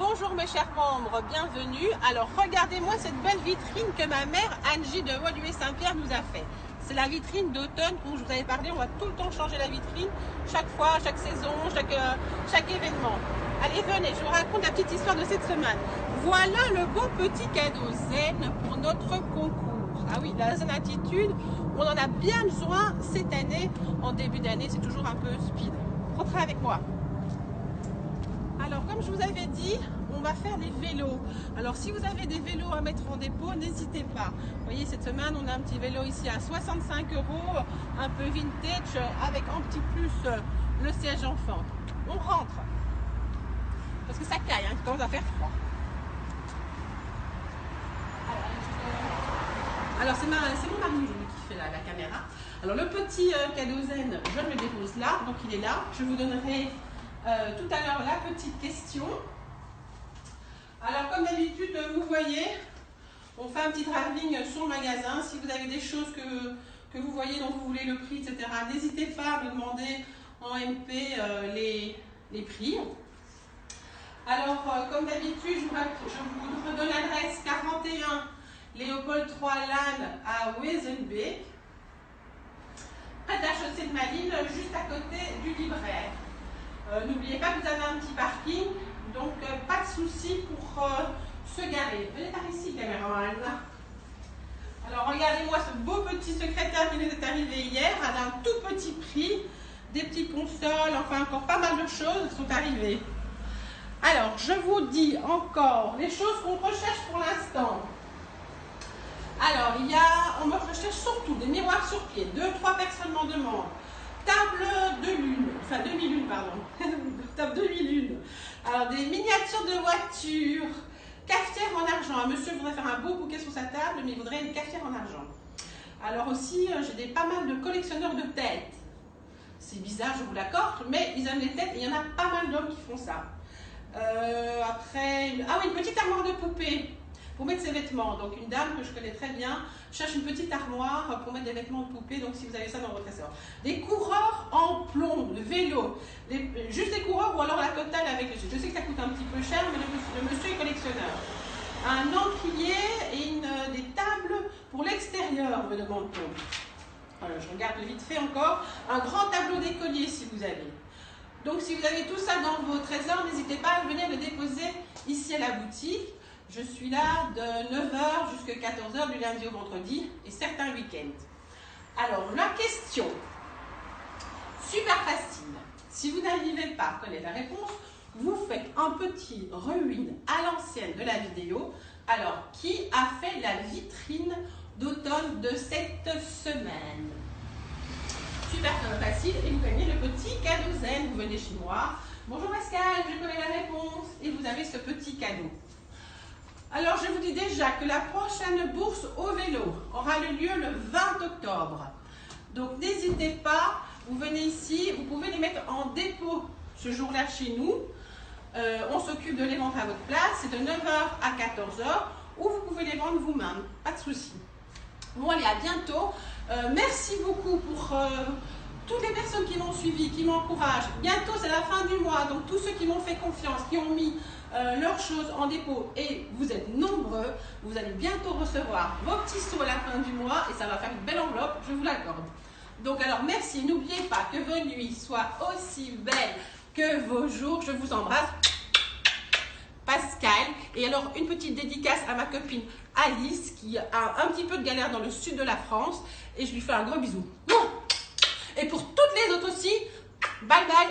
Bonjour mes chers membres, bienvenue. Alors regardez-moi cette belle vitrine que ma mère Angie de Woluwe-Saint-Pierre nous a fait. C'est la vitrine d'automne dont je vous avais parlé. On va tout le temps changer la vitrine, chaque fois, chaque saison, chaque événement. Allez, venez, je vous raconte la petite histoire de cette semaine. Voilà le beau petit cadeau zen pour notre concours. Ah oui, la zen attitude, on en a bien besoin cette année. En début d'année, c'est toujours un peu speed. Rentrez avec moi. Alors, comme je vous avais dit, on va faire des vélos. Alors, si vous avez des vélos à mettre en dépôt, n'hésitez pas. Vous voyez, cette semaine, on a un petit vélo ici à 65 €, un peu vintage, avec en petit plus le siège enfant. On rentre. Parce que ça caille, hein, il commence à faire froid. Alors, c'est mon mari qui fait la caméra. Alors, le petit cadeau zen, je le dépose là. Donc, il est là. Je vous donnerai tout à l'heure la petite question. Alors comme d'habitude, vous voyez, on fait un petit travelling sur le magasin. Si vous avez des choses que vous voyez dont vous voulez le prix, etc., n'hésitez pas à me demander en MP les prix. Alors comme d'habitude, je vous redonne l'adresse 41 Léopold III Lannes à Wezenbeek, près de la chaussée de Malines, juste à côté du libraire. N'oubliez pas que vous avez un petit parking, donc pas de souci pour se garer. Venez par ici, caméraman. Alors regardez-moi ce beau petit secrétaire qui nous est arrivé hier, à un tout petit prix, des petites consoles, enfin encore pas mal de choses sont arrivées. Alors je vous dis encore les choses qu'on recherche pour l'instant. Alors on me recherche surtout des miroirs sur pied, 2-3 personnes m'en demandent. Table de lune, enfin demi-lune, pardon, table demi-lune. Alors des miniatures de voitures, cafetière en argent. Un monsieur voudrait faire un beau bouquet sur sa table, mais il voudrait une cafetière en argent. Alors aussi, j'ai pas mal de collectionneurs de têtes. C'est bizarre, je vous l'accorde, mais ils aiment les têtes et il y en a pas mal d'hommes qui font ça. Après, ah oui, une petite armoire de poupée pour mettre ses vêtements. Donc une dame que je connais très bien cherche une petite armoire pour mettre des vêtements de poupée. Donc si vous avez ça dans votre essor. Des coureurs en plomb, de vélo, juste des coureurs ou alors la totale avec les. Je sais que ça coûte un petit peu cher, mais le monsieur est collectionneur. Un encrier et des tables pour l'extérieur, me demande-t-on. Voilà, je regarde vite fait encore. Un grand tableau d'écolier si vous avez. Donc si vous avez tout ça dans vos trésors, n'hésitez pas à venir le déposer ici à la boutique. Je suis là de 9 h jusqu'à 14 h du lundi au vendredi et certains week-ends. Alors, la question, super facile. Si vous n'arrivez pas à connaître la réponse, vous faites un petit rewind à l'ancienne de la vidéo. Alors, qui a fait la vitrine d'automne de cette semaine? Super facile et vous gagnez le petit cadeau zen. Vous venez chez moi. Bonjour Pascal, je connais la réponse et vous avez ce petit cadeau. Alors, je vous dis déjà que la prochaine bourse au vélo aura lieu le 20 octobre. Donc, n'hésitez pas, vous venez ici, vous pouvez les mettre en dépôt ce jour-là chez nous. On s'occupe de les vendre à votre place, c'est de 9 h à 14 h, ou vous pouvez les vendre vous-même, pas de souci. Bon, allez, à bientôt. Merci beaucoup pour toutes les personnes qui m'ont suivi, qui m'encouragent. Bientôt, c'est la fin du mois, donc tous ceux qui m'ont fait confiance, qui ont mis leurs choses en dépôt, et vous êtes nombreux, vous allez bientôt recevoir vos petits sous à la fin du mois, et ça va faire une belle enveloppe, je vous l'accorde. Donc alors, merci. N'oubliez pas que vos nuits soient aussi belles que vos jours. Je vous embrasse. Pascal. Et alors, une petite dédicace à ma copine Alice, qui a un petit peu de galère dans le sud de la France, et je lui fais un gros bisou. Et pour toutes les autres aussi, bye bye.